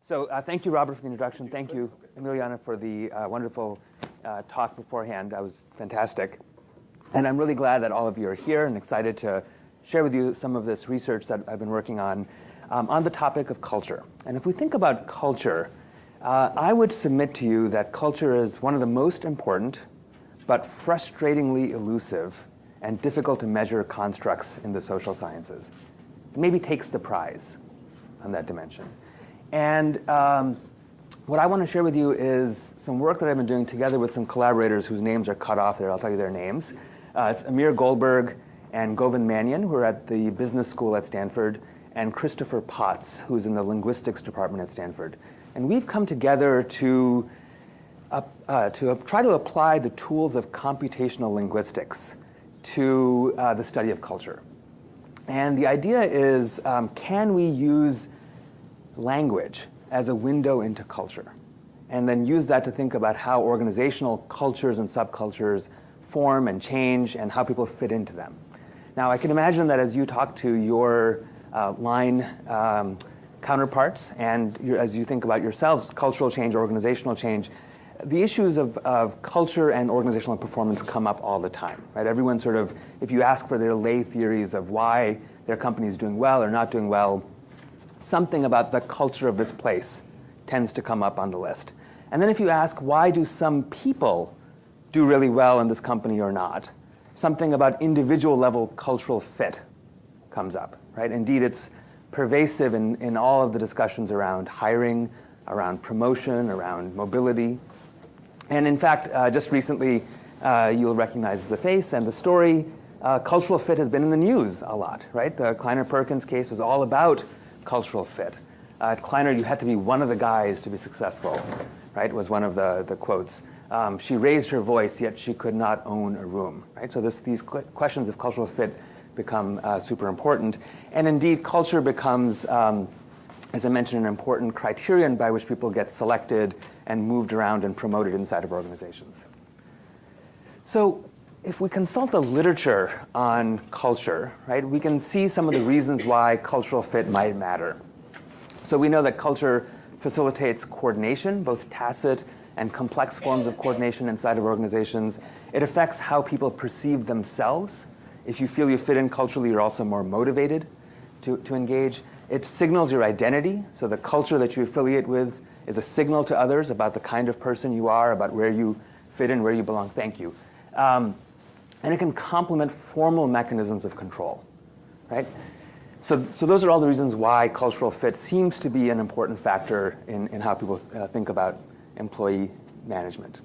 So thank you, Robert, for the introduction. Thank you, Emiliana, for the wonderful talk beforehand. That was fantastic. And I'm really glad that all of you are here and excited to share with you some of this research that I've been working on the topic of culture. And if we think about culture, I would submit to you that culture is one of the most important but frustratingly elusive and difficult to measure constructs in the social sciences. It maybe takes the prize on that dimension. And what I want to share with you is some work that I've been doing together with some collaborators whose names are cut off there. I'll tell you their names. It's Amir Goldberg and Govind Manian, who are at the business school at Stanford, and Christopher Potts, who's in the linguistics department at Stanford. And we've come together to try to apply the tools of computational linguistics to the study of culture. And the idea is, can we use language as a window into culture, and then use that to think about how organizational cultures and subcultures form and change and how people fit into them. Now, I can imagine that as you talk to your line counterparts and as you think about yourselves, cultural change, organizational change, the issues of culture and organizational performance come up all the time, right? Everyone sort of, if you ask for their lay theories of why their company is doing well or not doing well, something about the culture of this place tends to come up on the list. And then if you ask, why do some people do really well in this company or not, something about individual level cultural fit comes up, right? Indeed, it's pervasive in all of the discussions around hiring, around promotion, around mobility. And in fact, just recently, you'll recognize the face and the story. Cultural fit has been in the news a lot, right? The Kleiner-Perkins case was all about cultural fit. At Kleiner, you had to be one of the guys to be successful, right? Was one of the quotes. She raised her voice, yet she could not own a room, right? So these questions of cultural fit become super important. And indeed, culture becomes, as I mentioned, an important criterion by which people get selected and moved around and promoted inside of organizations. So if we consult the literature on culture, right, we can see some of the reasons why cultural fit might matter. So we know that culture facilitates coordination, both tacit and complex forms of coordination inside of organizations. It affects how people perceive themselves. If you feel you fit in culturally, you're also more motivated to engage. It signals your identity. So the culture that you affiliate with is a signal to others about the kind of person you are, about where you fit in, where you belong. Thank you. And it can complement formal mechanisms of control, right? So those are all the reasons why cultural fit seems to be an important factor in how people think about employee management.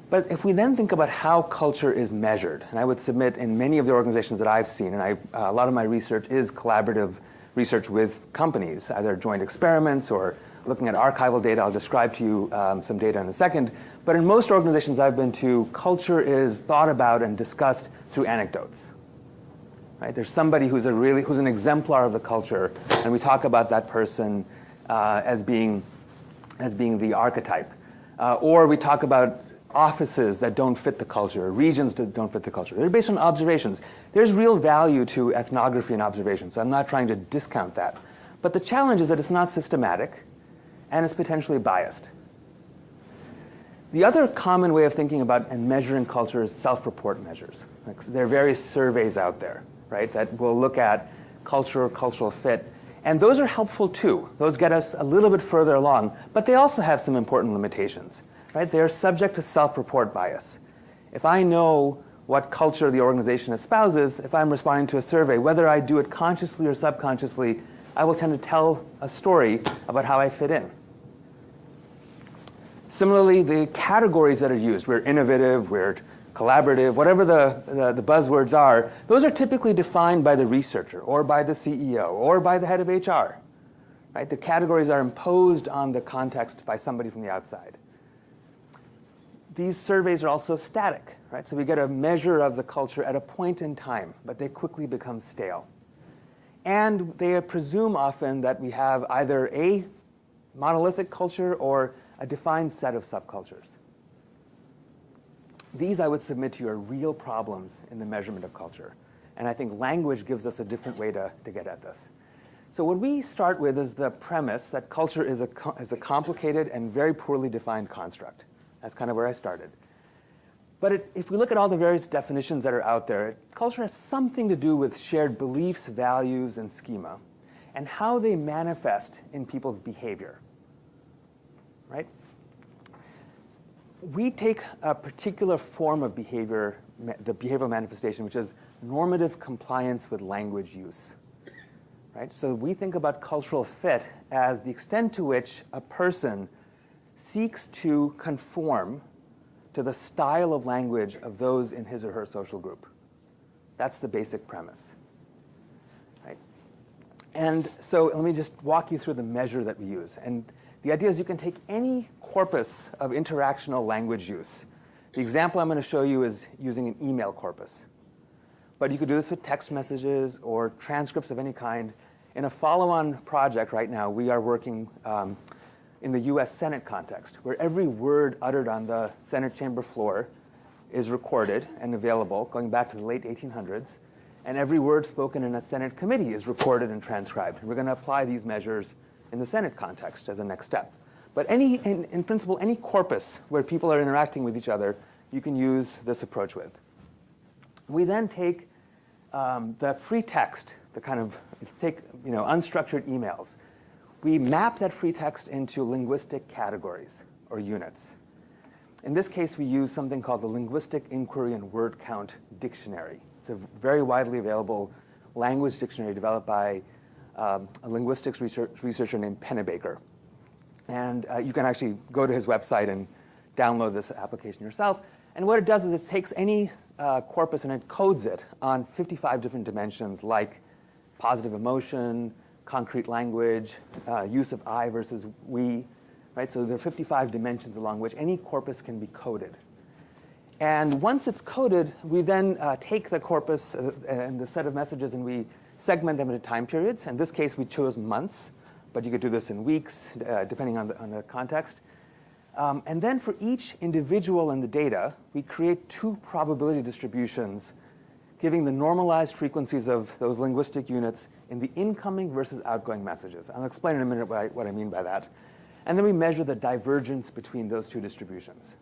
But if we then think about how culture is measured, and I would submit in many of the organizations that I've seen, and a lot of my research is collaborative research with companies, either joint experiments or looking at archival data. I'll describe to you some data in a second. But in most organizations I've been to, culture is thought about and discussed through anecdotes. Right? There's somebody who's an exemplar of the culture, and we talk about that person as being the archetype. Or we talk about offices that don't fit the culture, regions that don't fit the culture. They're based on observations. There's real value to ethnography and observation, so I'm not trying to discount that. But the challenge is that it's not systematic, and it's potentially biased. The other common way of thinking about and measuring culture is self-report measures. Like, there are various surveys out there, right, that will look at culture, cultural fit, and those are helpful too. Those get us a little bit further along, but they also have some important limitations, right? They're subject to self-report bias. If I know what culture the organization espouses, if I'm responding to a survey, whether I do it consciously or subconsciously, I will tend to tell a story about how I fit in. Similarly, the categories that are used, we're innovative, we're collaborative, whatever the buzzwords are, those are typically defined by the researcher or by the CEO or by the head of HR. Right? The categories are imposed on the context by somebody from the outside. These surveys are also static, right? So we get a measure of the culture at a point in time, but they quickly become stale. And they presume often that we have either a monolithic culture or a defined set of subcultures. These, I would submit to you, are real problems in the measurement of culture. And I think language gives us a different way to get at this. So what we start with is the premise that culture is a complicated and very poorly defined construct. That's kind of where I started. But if we look at all the various definitions that are out there, culture has something to do with shared beliefs, values, and schema, and how they manifest in people's behavior, right? We take a particular form of behavior, the behavioral manifestation, which is normative compliance with language use. Right? So we think about cultural fit as the extent to which a person seeks to conform to the style of language of those in his or her social group. That's the basic premise. Right? And so let me just walk you through the measure that we use. And the idea is you can take any corpus of interactional language use. The example I'm going to show you is using an email corpus. But you could do this with text messages or transcripts of any kind. In a follow-on project right now, we are working in the US Senate context, where every word uttered on the Senate chamber floor is recorded and available, going back to the late 1800s. And every word spoken in a Senate committee is recorded and transcribed. And we're going to apply these measures in the Senate context as a next step. But in principle, any corpus where people are interacting with each other, you can use this approach with. We then take the free text, the kind of unstructured emails. We map that free text into linguistic categories or units. In this case, we use something called the Linguistic Inquiry and Word Count Dictionary. It's a very widely available language dictionary developed by a linguistics researcher named Pennebaker. And you can actually go to his website and download this application yourself. And what it does is it takes any corpus and it codes it on 55 different dimensions, like positive emotion, concrete language, use of I versus we, right? So there are 55 dimensions along which any corpus can be coded. And once it's coded, we then take the corpus and the set of messages and we segment them into time periods. In this case, we chose months, but you could do this in weeks, depending on the context. And then for each individual in the data, we create two probability distributions giving the normalized frequencies of those linguistic units in the incoming versus outgoing messages. I'll explain in a minute what I mean by that. And then we measure the divergence between those two distributions.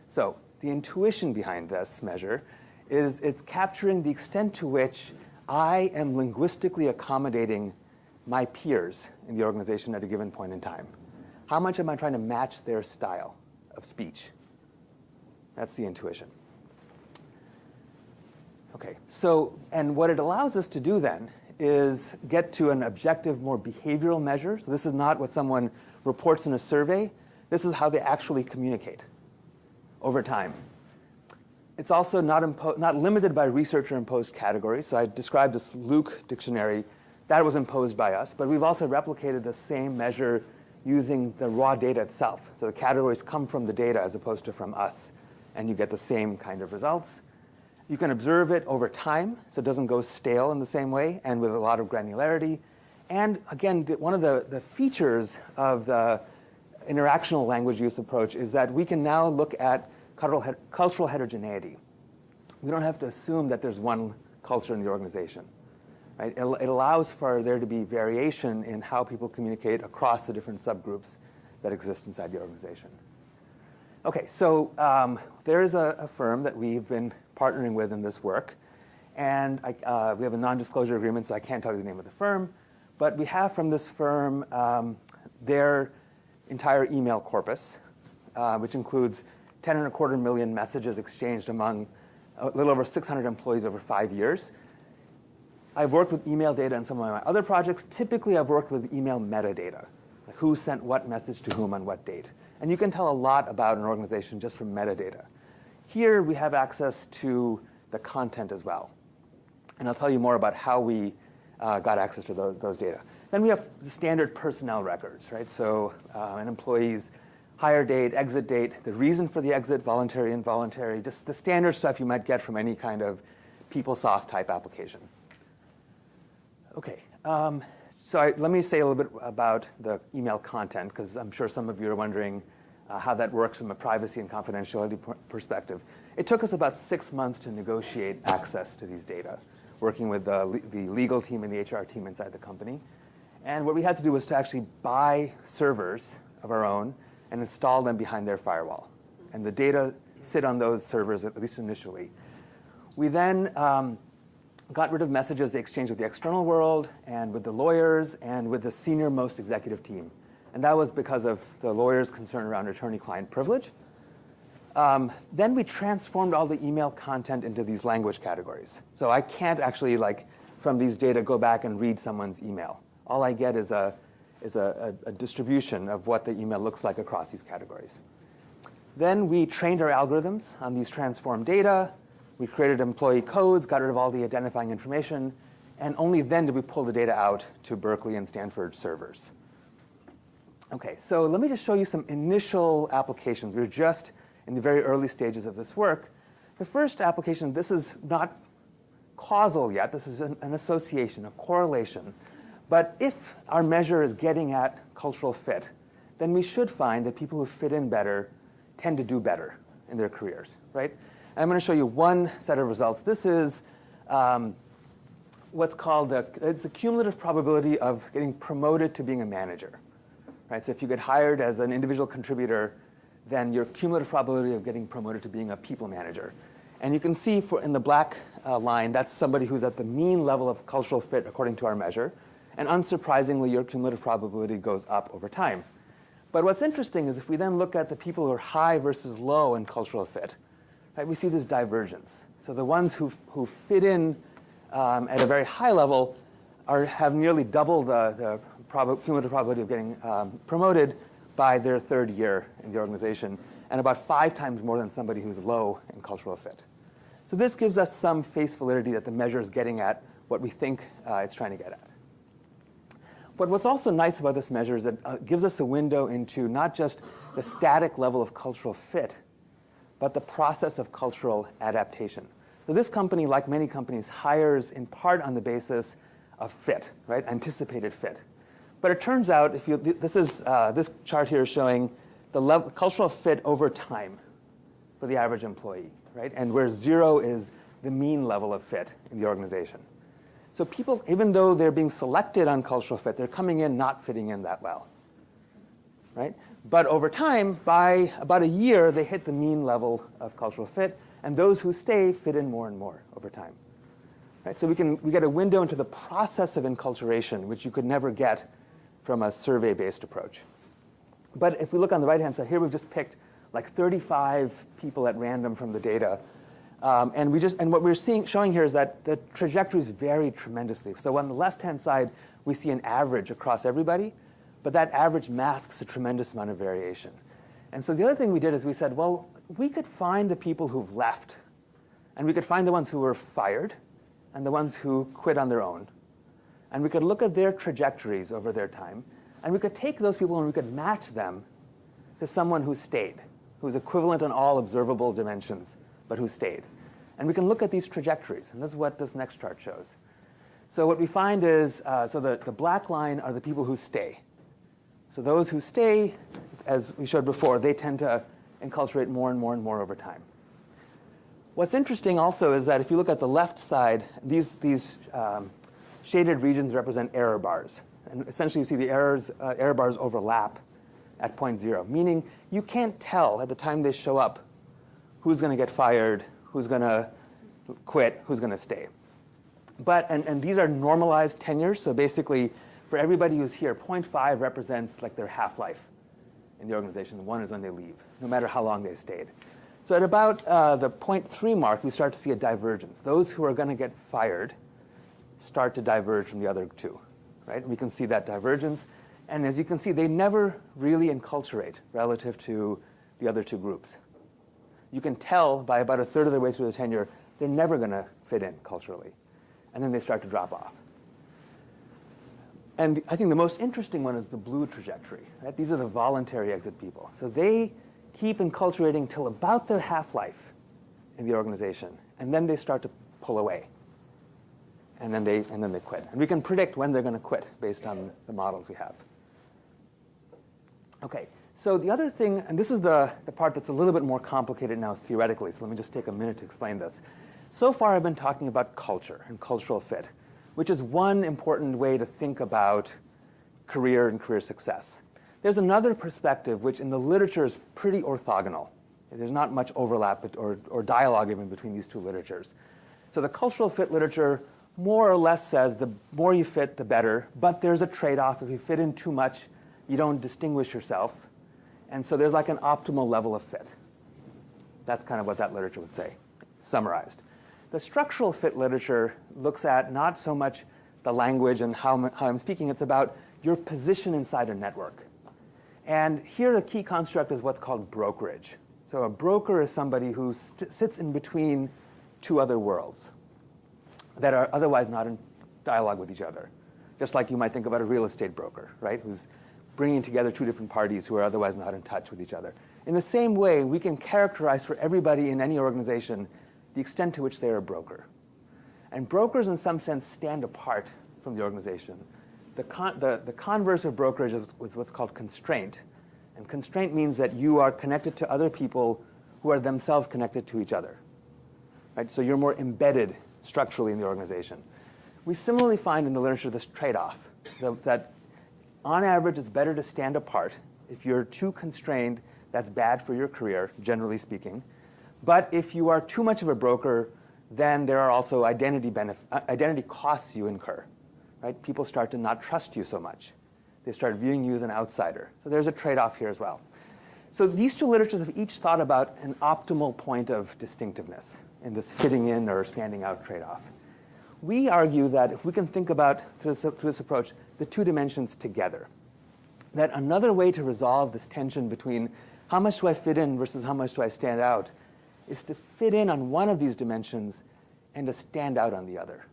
So the intuition behind this measure is it's capturing the extent to which I am linguistically accommodating my peers in the organization at a given point in time. How much am I trying to match their style of speech? That's the intuition. Okay, so, and what it allows us to do then is get to an objective, more behavioral measure. So this is not what someone reports in a survey. This is how they actually communicate over time. It's also not limited by researcher-imposed categories. So I described this Luke dictionary. That was imposed by us. But we've also replicated the same measure using the raw data itself. So the categories come from the data as opposed to from us. And you get the same kind of results. You can observe it over time, so it doesn't go stale in the same way, and with a lot of granularity. And again, one of the features of the interactional language use approach is that we can now look at cultural heterogeneity. We don't have to assume that there's one culture in the organization. Right? It allows for there to be variation in how people communicate across the different subgroups that exist inside the organization. Okay, so there is a firm that we've been partnering with in this work. And we have a non-disclosure agreement, so I can't tell you the name of the firm. But we have from this firm their entire email corpus, which includes 10.25 million messages exchanged among a little over 600 employees over 5 years. I've worked with email data in some of my other projects. Typically, I've worked with email metadata, like who sent what message to whom on what date. And you can tell a lot about an organization just from metadata. Here, we have access to the content as well. And I'll tell you more about how we got access to those data. Then we have the standard personnel records, right? So an employee's hire date, exit date, the reason for the exit, voluntary, involuntary, just the standard stuff you might get from any kind of PeopleSoft type application. Okay, let me say a little bit about the email content, because I'm sure some of you are wondering how that works from a privacy and confidentiality perspective. It took us about 6 months to negotiate access to these data, working with the legal team and the HR team inside the company. And what we had to do was to actually buy servers of our own and install them behind their firewall. And the data sit on those servers, at least initially. We then got rid of messages they exchanged with the external world and with the lawyers and with the senior most executive team. And that was because of the lawyers' concern around attorney-client privilege. Then we transformed all the email content into these language categories. So I can't actually, from these data, go back and read someone's email. All I get is a distribution of what the email looks like across these categories. Then we trained our algorithms on these transformed data. We created employee codes, got rid of all the identifying information, and only then did we pull the data out to Berkeley and Stanford servers. OK, so let me just show you some initial applications. We're just in the very early stages of this work. The first application, this is not causal yet. This is an association, a correlation. But if our measure is getting at cultural fit, then we should find that people who fit in better tend to do better in their careers, right? And I'm going to show you one set of results. This is what's called it's the cumulative probability of getting promoted to being a manager, right? So if you get hired as an individual contributor, then your cumulative probability of getting promoted to being a people manager. And you can see in the black line, that's somebody who's at the mean level of cultural fit according to our measure. And unsurprisingly, your cumulative probability goes up over time. But what's interesting is if we then look at the people who are high versus low in cultural fit, right, we see this divergence. So the ones who fit in at a very high level have nearly double the cumulative probability of getting promoted by their third year in the organization, and about 5 times more than somebody who's low in cultural fit. So this gives us some face validity that the measure is getting at what we think it's trying to get at. But what's also nice about this measure is that it gives us a window into not just the static level of cultural fit, but the process of cultural adaptation. So this company, like many companies, hires in part on the basis of fit, right? Anticipated fit. But it turns out, this chart here is showing the cultural fit over time for the average employee, right? And where 0 is the mean level of fit in the organization. So people, even though they're being selected on cultural fit, they're coming in not fitting in that well, right? But over time, by about a year, they hit the mean level of cultural fit, and those who stay fit in more and more over time, right? So we get a window into the process of enculturation, which you could never get from a survey-based approach. But if we look on the right-hand side here, we've just picked like 35 people at random from the data. And what we're showing here is that the trajectories vary tremendously. So on the left-hand side, we see an average across everybody, but that average masks a tremendous amount of variation. And so the other thing we did is we said, well, we could find the people who've left, and we could find the ones who were fired, and the ones who quit on their own. And we could look at their trajectories over their time, and we could take those people and we could match them to someone who stayed, who's equivalent on all observable dimensions, but who stayed. And we can look at these trajectories, and this is what this next chart shows. So what we find is, the black line are the people who stay. So those who stay, as we showed before, they tend to enculturate more and more and more over time. What's interesting also is that if you look at the left side, these shaded regions represent error bars. And essentially, you see the error bars overlap at point 0, meaning you can't tell at the time they show up who's going to get fired, who's going to quit, who's going to stay. But, and these are normalized tenures. So basically, for everybody who's here, 0.5 represents like their half-life in the organization. 1 is when they leave, no matter how long they stayed. So at about the 0.3 mark, we start to see a divergence. Those who are going to get fired start to diverge from the other 2, right? And we can see that divergence. And as you can see, they never really enculturate relative to the other 2 groups. You can tell by about a third of the way through the tenure, they're never going to fit in culturally. And then they start to drop off. And I think the most interesting one is the blue trajectory, right? These are the voluntary exit people. So they keep enculturating till about their half-life in the organization. And then they start to pull away. And then they quit. And we can predict when they're going to quit based on the models we have. OK. So the other thing, and this is the part that's a little bit more complicated now theoretically, so let me just take a minute to explain this. So far, I've been talking about culture and cultural fit, which is one important way to think about career and career success. There's another perspective which in the literature is pretty orthogonal. There's not much overlap or dialogue even between these two literatures. So the cultural fit literature more or less says the more you fit, the better, but there's a trade-off. If you fit in too much, you don't distinguish yourself. And so there's like an optimal level of fit. That's kind of what that literature would say, summarized. The structural fit literature looks at not so much the language and how I'm speaking, it's about your position inside a network. And here the key construct is what's called brokerage. So a broker is somebody who sits in between two other worlds that are otherwise not in dialogue with each other. Just like you might think about a real estate broker, right? Who's bringing together two different parties who are otherwise not in touch with each other. In the same way, we can characterize for everybody in any organization the extent to which they're a broker. And brokers, in some sense, stand apart from the organization. The converse of brokerage is what's called constraint. And constraint means that you are connected to other people who are themselves connected to each other. Right? So you're more embedded structurally in the organization. We similarly find in the literature this trade-off, that on average it's better to stand apart. If you're too constrained, that's bad for your career, generally speaking. But if you are too much of a broker, then there are also identity costs you incur. Right? People start to not trust you so much. They start viewing you as an outsider. So there's a trade-off here as well. So these two literatures have each thought about an optimal point of distinctiveness in this fitting in or standing out trade-off. We argue that if we can think about, through this approach, the two dimensions together, that another way to resolve this tension between how much do I fit in versus how much do I stand out is to fit in on one of these dimensions and to stand out on the other.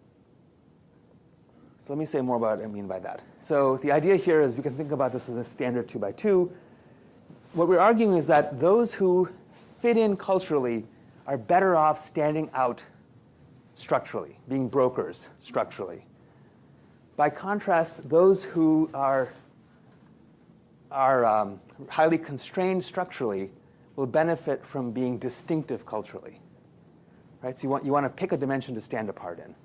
So let me say more about what I mean by that. So the idea here is we can think about this as a standard 2x2. What we're arguing is that those who fit in culturally are better off standing out structurally, being brokers structurally. By contrast, those who are highly constrained structurally will benefit from being distinctive culturally. Right? So you want to pick a dimension to stand apart in.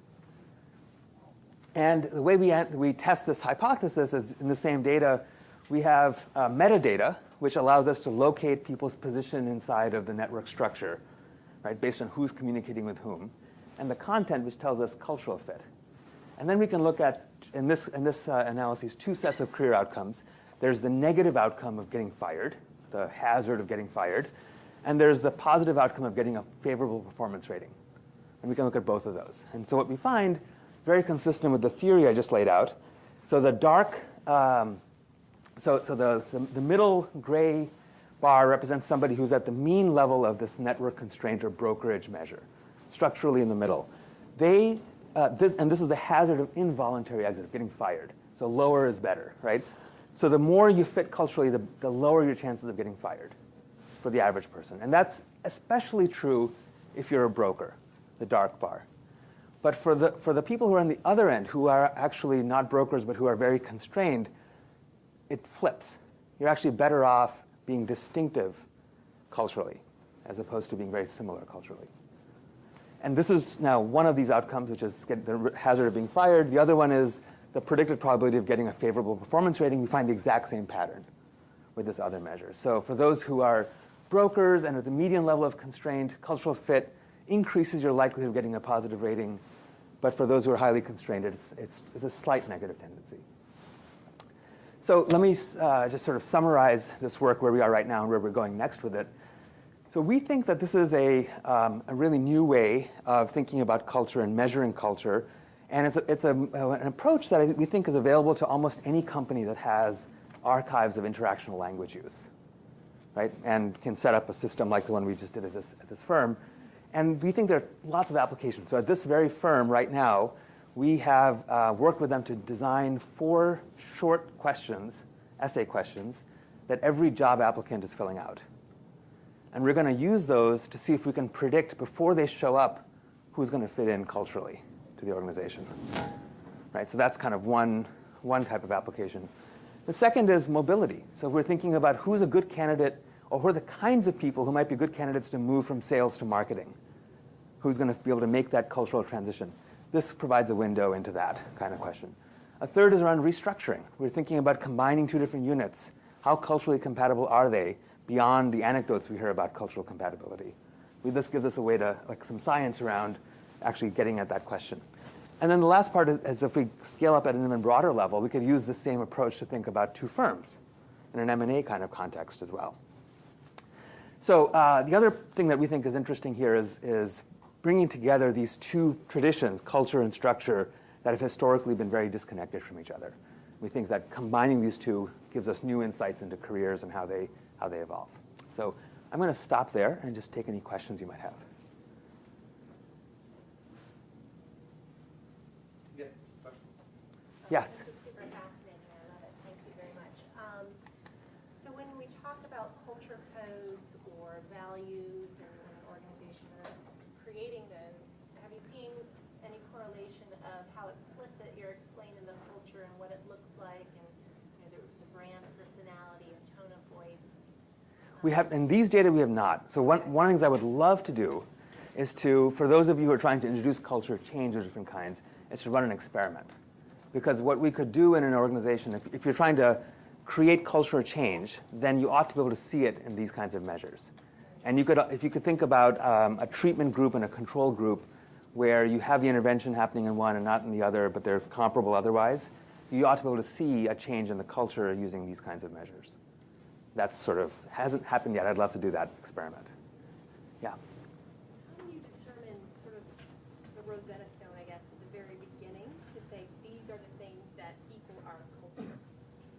And the way we test this hypothesis is in the same data, we have metadata, which allows us to locate people's position inside of the network structure, right, based on who's communicating with whom, and the content, which tells us cultural fit. And then we can look at, in this analysis, two sets of career outcomes. There's the negative outcome of getting fired, the hazard of getting fired, and there's the positive outcome of getting a favorable performance rating. And we can look at both of those. And so what we find, very consistent with the theory I just laid out, so the dark, the middle gray bar represents somebody who's at the mean level of this network constraint or brokerage measure, structurally in the middle. This is the hazard of involuntary exit, of getting fired. So lower is better, right? So the more you fit culturally, the lower your chances of getting fired for the average person. And that's especially true if you're a broker, the dark bar. But for the people who are on the other end, who are actually not brokers but who are very constrained, it flips. You're actually better off being distinctive culturally as opposed to being very similar culturally. And this is now one of these outcomes, which is the hazard of being fired. The other one is the predicted probability of getting a favorable performance rating. We find the exact same pattern with this other measure. So for those who are brokers and at the median level of constraint, cultural fit increases your likelihood of getting a positive rating. But for those who are highly constrained, it's a slight negative tendency. So let me just sort of summarize this work where we are right now and where we're going next with it. So we think that this is a really new way of thinking about culture and measuring culture. And it's an approach that we think is available to almost any company that has archives of interactional language use, right? And can set up a system like the one we just did at this firm. And we think there are lots of applications. So at this very firm right now, we have worked with them to design 4 short questions, essay questions, that every job applicant is filling out. And we're going to use those to see if we can predict before they show up who's going to fit in culturally to the organization. Right? So that's kind of one type of application. The second is mobility. So if we're thinking about who's a good candidate, or who are the kinds of people who might be good candidates to move from sales to marketing, who's going to be able to make that cultural transition. This provides a window into that kind of question. A third is around restructuring. We're thinking about combining two different units. How culturally compatible are they beyond the anecdotes we hear about cultural compatibility? This gives us a way to, like, some science around actually getting at that question. And then the last part is if we scale up at an even broader level, we could use the same approach to think about two firms in an M&A kind of context as well. So the other thing that we think is interesting here is bringing together these two traditions, culture and structure, that have historically been very disconnected from each other. We think that combining these two gives us new insights into careers and how they evolve. So I'm going to stop there and just take any questions you might have. Yeah, questions? Yes. This is super fascinating. I love it. Thank you very much. So when we talk about culture codes or values in an organization or creating those, have you seen any correlation of how explicit you're explaining the culture and what it looks like, and the brand personality and tone of voice? We have, in these data, we have not. So one of the things I would love to do is to, for those of you who are trying to introduce culture change of different kinds, is to run an experiment. Because what we could do in an organization, if you're trying to create cultural change, then you ought to be able to see it in these kinds of measures. And you could, if you could think about a treatment group and a control group where you have the intervention happening in one and not in the other, but they're comparable otherwise, you ought to be able to see a change in the culture using these kinds of measures. That sort of hasn't happened yet. I'd love to do that experiment. Yeah. How do you determine sort of the Rosetta Stone, I guess, at the very beginning to say these are the things that equal our culture?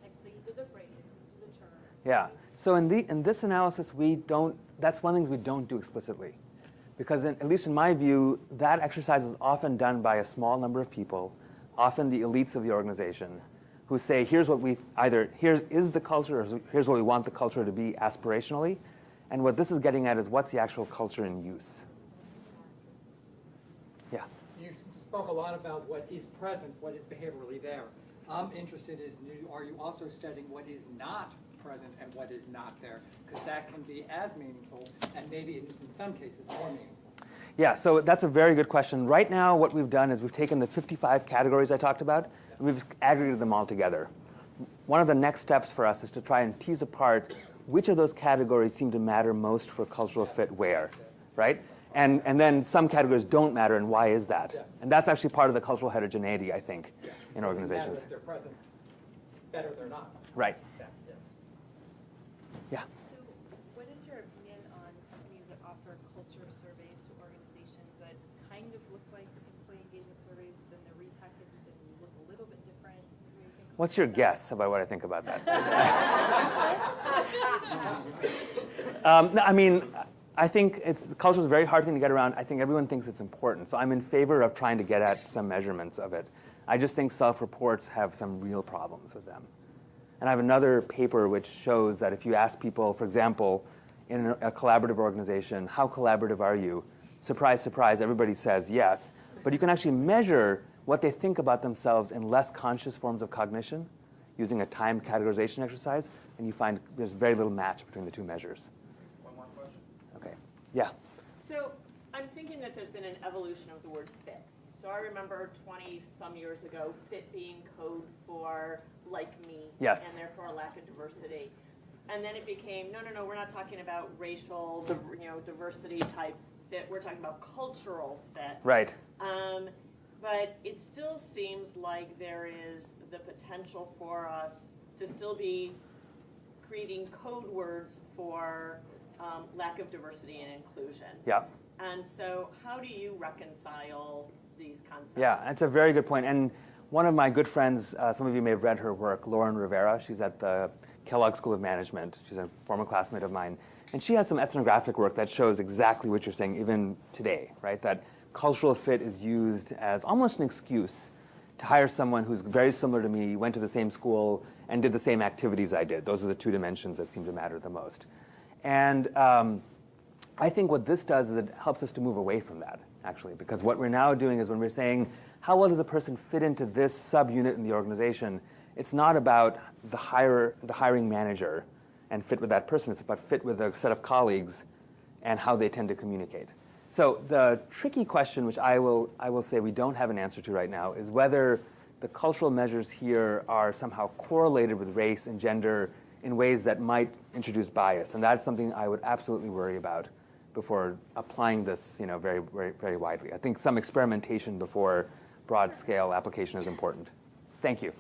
Like these are the phrases, these are the terms. Yeah. So in this analysis, we don't. That's one of the things we don't do explicitly, because at least in my view, that exercise is often done by a small number of people, often the elites of the organization, who say, here's what we here is the culture, or here's what we want the culture to be aspirationally, and what this is getting at is what's the actual culture in use. Yeah. You spoke a lot about what is present, what is behaviorally there. I'm interested are you also studying what is not present and what is not there? Because that can be as meaningful and maybe in some cases more meaningful. Yeah, so that's a very good question. Right now, what we've done is we've taken the 55 categories I talked about, and we've aggregated them all together. One of the next steps for us is to try and tease apart which of those categories seem to matter most for cultural fit where, right? And then some categories don't matter, and why is that? Yes. And that's actually part of the cultural heterogeneity, I think, in organizations. If they're present, better they're not. Right. Yeah, yes. Yeah. So what is your opinion on companies that offer culture surveys to organizations that kind of look like employee engagement surveys, but then they're repackaged and look a little bit different? What's your guess about what I think about that? No, I mean, I think the culture is a very hard thing to get around. I think everyone thinks it's important. So I'm in favor of trying to get at some measurements of it. I just think self-reports have some real problems with them. And I have another paper which shows that if you ask people, for example, in a collaborative organization, how collaborative are you? Surprise, surprise, everybody says yes. But you can actually measure what they think about themselves in less conscious forms of cognition using a time categorization exercise, and you find there's very little match between the two measures. One more question. Okay. Yeah. So I'm thinking that there's been an evolution of the word fit. So I remember 20-some years ago, fit being code for like me, Yes. and therefore a lack of diversity. And then it became, no, we're not talking about racial, diversity type fit. We're talking about cultural fit. Right. But it still seems like there is the potential for us to still be creating code words for lack of diversity and inclusion. Yeah. And so how do you reconcile these concepts? Yeah, that's a very good point. And one of my good friends, some of you may have read her work, Lauren Rivera. She's at the Kellogg School of Management. She's a former classmate of mine. And she has some ethnographic work that shows exactly what you're saying, even today, right? That cultural fit is used as almost an excuse to hire someone who's very similar to me, went to the same school, and did the same activities I did. Those are the two dimensions that seem to matter the most. And I think what this does is it helps us to move away from that, actually, because what we're now doing is when we're saying, how well does a person fit into this subunit in the organization, it's not about the hiring manager and fit with that person. It's about fit with a set of colleagues and how they tend to communicate. So the tricky question, which I will say we don't have an answer to right now, is whether the cultural measures here are somehow correlated with race and gender in ways that might introduce bias. And that's something I would absolutely worry about before applying this very, very, very widely. I think some experimentation before broad-scale application is important. Thank you.